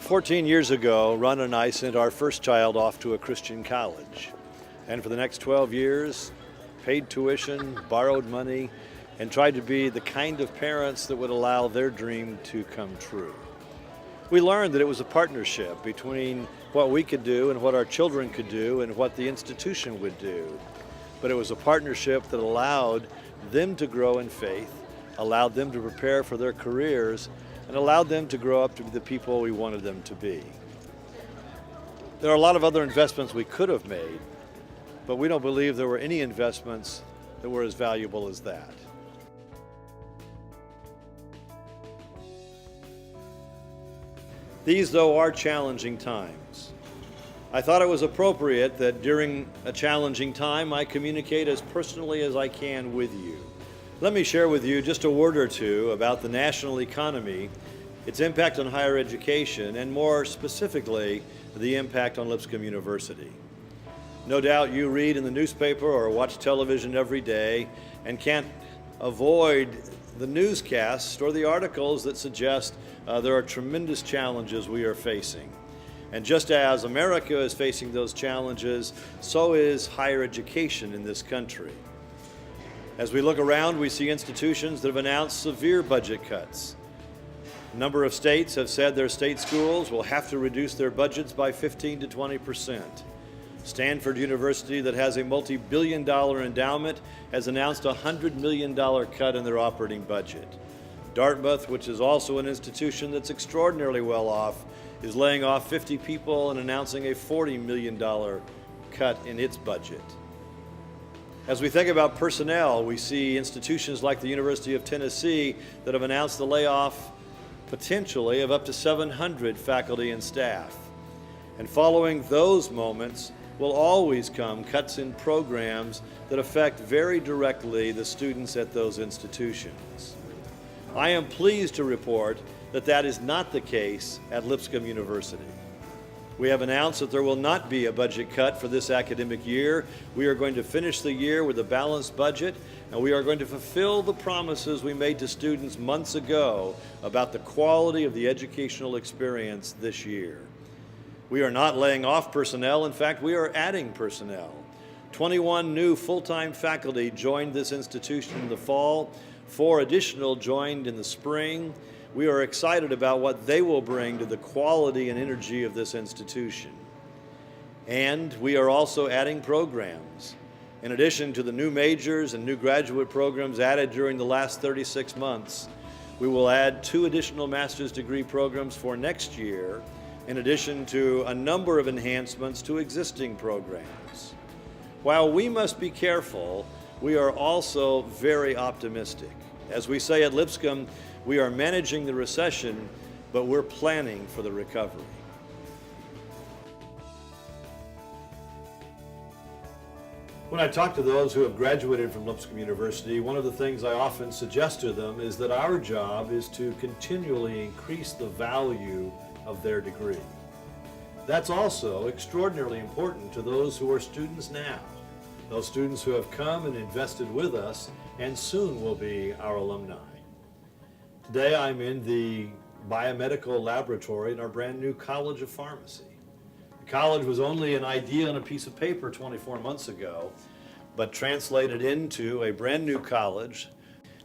14 years ago, Ron and I sent our first child off to a Christian college. And for the next 12 years, paid tuition, borrowed money, and tried to be the kind of parents that would allow their dream to come true. We learned that it was a partnership between what we could do and what our children could do and what the institution would do. But it was a partnership that allowed them to grow in faith, allowed them to prepare for their careers, and allowed them to grow up to be the people we wanted them to be. There are a lot of other investments we could have made, but we don't believe there were any investments that were as valuable as that. These, though, are challenging times. I thought it was appropriate that during a challenging time I communicate as personally as I can with you. Let me share with you just a word or two about the national economy, its impact on higher education, and more specifically, the impact on Lipscomb University. No doubt you read in the newspaper or watch television every day and can't avoid the newscasts or the articles that suggest there are tremendous challenges we are facing. And just as America is facing those challenges, so is higher education in this country. As we look around, we see institutions that have announced severe budget cuts. A number of states have said their state schools will have to reduce their budgets by 15 to 20%. Stanford University, that has a multi-billion-dollar endowment, has announced a $100 million cut in their operating budget. Dartmouth, which is also an institution that's extraordinarily well off, is laying off 50 people and announcing a $40 million cut in its budget. As we think about personnel, we see institutions like the University of Tennessee that have announced the layoff potentially of up to 700 faculty and staff. And following those moments will always come cuts in programs that affect very directly the students at those institutions. I am pleased to report that that is not the case at Lipscomb University. We have announced that there will not be a budget cut for this academic year. We are going to finish the year with a balanced budget, and we are going to fulfill the promises we made to students months ago about the quality of the educational experience this year. We are not laying off personnel. In fact, we are adding personnel. 21 new full-time faculty joined this institution in the fall. 4 additional joined in the spring. We are excited about what they will bring to the quality and energy of this institution. And we are also adding programs. In addition to the new majors and new graduate programs added during the last 36 months, we will add 2 additional master's degree programs for next year, in addition to a number of enhancements to existing programs. While we must be careful, we are also very optimistic. As we say at Lipscomb, we are managing the recession, but we're planning for the recovery. When I talk to those who have graduated from Lipscomb University, one of the things I often suggest to them is that our job is to continually increase the value of their degree. That's also extraordinarily important to those who are students now, those students who have come and invested with us and soon will be our alumni. Today I'm in the biomedical laboratory in our brand new College of Pharmacy. The college was only an idea on a piece of paper 24 months ago, but translated into a brand new college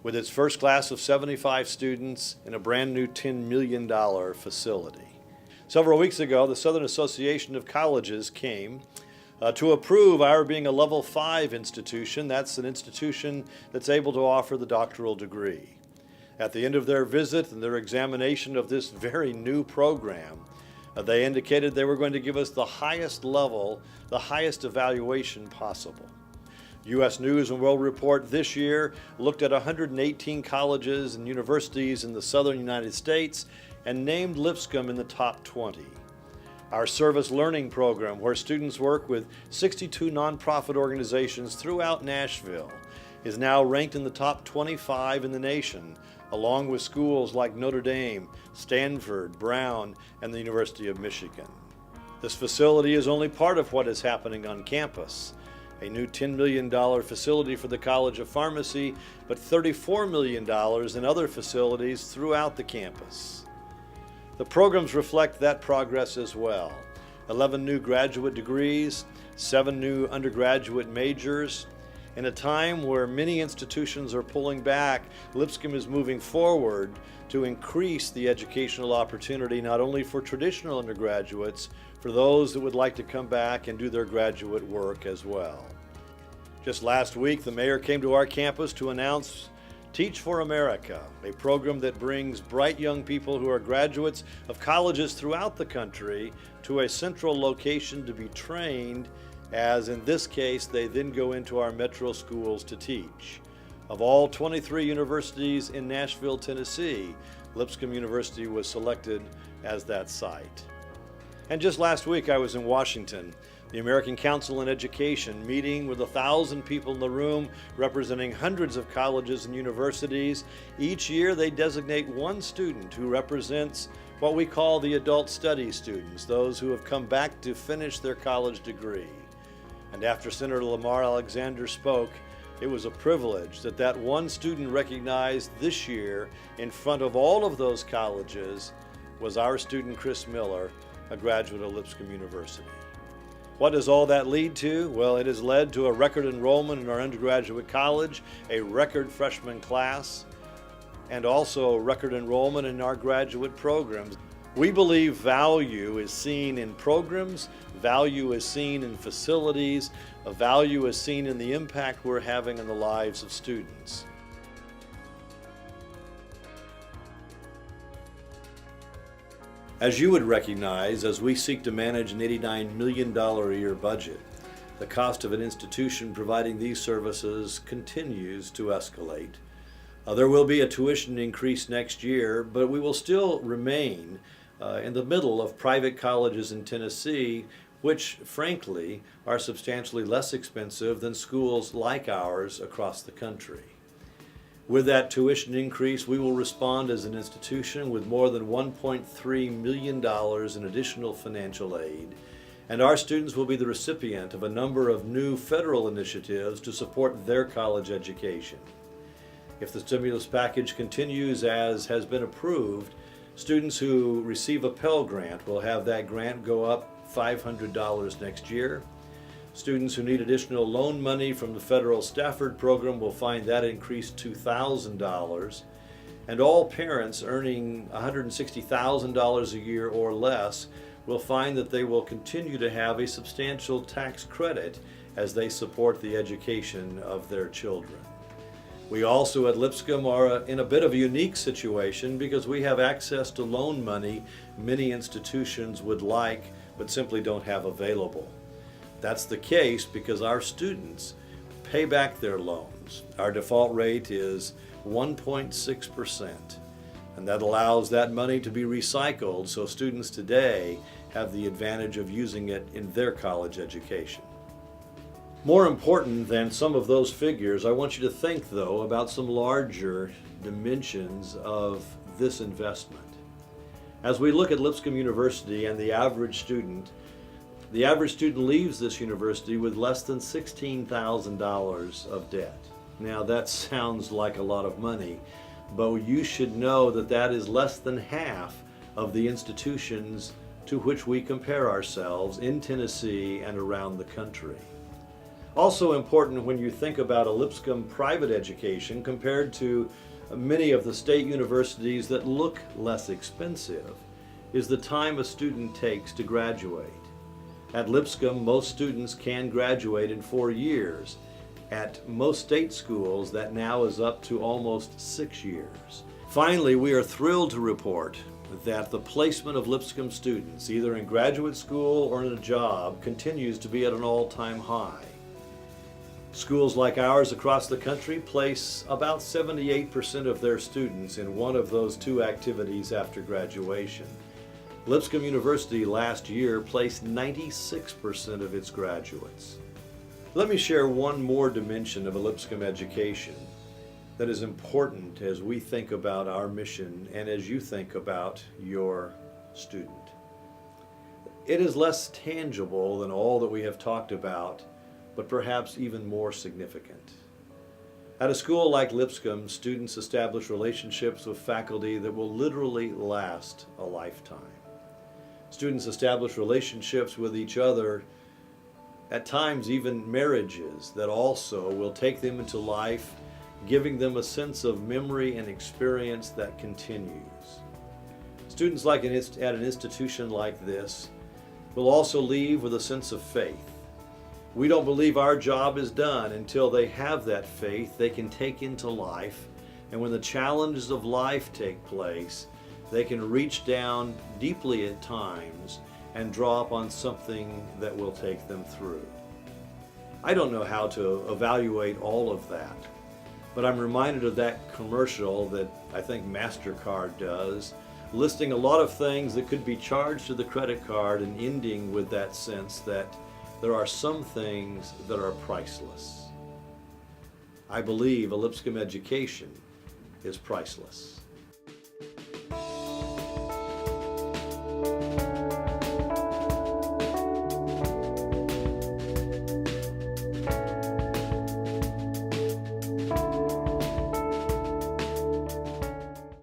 with its first class of 75 students in a brand new $10 million facility. Several weeks ago, the Southern Association of Colleges came to approve our being a level 5 institution. That's an institution that's able to offer the doctoral degree. At the end of their visit and their examination of this very new program, they indicated they were going to give us the highest level, the highest evaluation possible. U.S. News and World Report this year looked at 118 colleges and universities in the southern United States and named Lipscomb in the top 20. Our service learning program, where students work with 62 nonprofit organizations throughout Nashville, is now ranked in the top 25 in the nation, along with schools like Notre Dame, Stanford, Brown, and the University of Michigan. This facility is only part of what is happening on campus. A new $10 million facility for the College of Pharmacy, but $34 million in other facilities throughout the campus. The programs reflect that progress as well. 11 new graduate degrees, 7 new undergraduate majors. In a time where many institutions are pulling back, Lipscomb is moving forward to increase the educational opportunity not only for traditional undergraduates, for those that would like to come back and do their graduate work as well. Just last week, the mayor came to our campus to announce Teach for America, a program that brings bright young people who are graduates of colleges throughout the country to a central location to be trained, as in this case, they then go into our metro schools to teach. Of all 23 universities in Nashville, Tennessee, Lipscomb University was selected as that site. And just last week, I was in Washington, the American Council on Education, meeting with 1,000 people in the room representing hundreds of colleges and universities. Each year they designate one student who represents what we call the adult study students, those who have come back to finish their college degree. And after Senator Lamar Alexander spoke, it was a privilege that one student recognized this year in front of all of those colleges was our student Chris Miller, a graduate of Lipscomb University. What does all that lead to? Well, it has led to a record enrollment in our undergraduate college, a record freshman class, and also record enrollment in our graduate programs. We believe value is seen in programs, value is seen in facilities, value is seen in the impact we're having on the lives of students. As you would recognize, as we seek to manage an $89 million a year budget, the cost of an institution providing these services continues to escalate. There will be a tuition increase next year, but we will still remain in the middle of private colleges in Tennessee, which frankly are substantially less expensive than schools like ours across the country. With that tuition increase, we will respond as an institution with more than $1.3 million in additional financial aid, and our students will be the recipient of a number of new federal initiatives to support their college education. If the stimulus package continues as has been approved, students who receive a Pell Grant will have that grant go up $500 next year. Students who need additional loan money from the federal Stafford program will find that increased to $2,000. And all parents earning $160,000 a year or less will find that they will continue to have a substantial tax credit as they support the education of their children. We also at Lipscomb are in a bit of a unique situation because we have access to loan money many institutions would like but simply don't have available. That's the case because our students pay back their loans. Our default rate is 1.6%, and that allows that money to be recycled so students today have the advantage of using it in their college education. More important than some of those figures, I want you to think, though, about some larger dimensions of this investment. As we look at Lipscomb University and the average student leaves this university with less than $16,000 of debt. Now that sounds like a lot of money, but you should know that that is less than half of the institutions to which we compare ourselves in Tennessee and around the country. Also important when you think about a Lipscomb private education compared to many of the state universities that look less expensive is the time a student takes to graduate. At Lipscomb, most students can graduate in 4 years. At most state schools, that now is up to almost 6 years. Finally, we are thrilled to report that the placement of Lipscomb students, either in graduate school or in a job, continues to be at an all-time high. Schools like ours across the country place about 78% of their students in one of those two activities after graduation. Lipscomb University last year placed 96% of its graduates. Let me share one more dimension of a Lipscomb education that is important as we think about our mission and as you think about your student. It is less tangible than all that we have talked about, but perhaps even more significant. At a school like Lipscomb, students establish relationships with faculty that will literally last a lifetime. Students establish relationships with each other, at times even marriages, that also will take them into life, giving them a sense of memory and experience that continues. Students at an institution like this will also leave with a sense of faith. We don't believe our job is done until they have that faith they can take into life, and when the challenges of life take place, they can reach down deeply at times and draw upon something that will take them through. I don't know how to evaluate all of that, but I'm reminded of that commercial that I think MasterCard does, listing a lot of things that could be charged to the credit card and ending with that sense that there are some things that are priceless. I believe a Lipscomb education is priceless.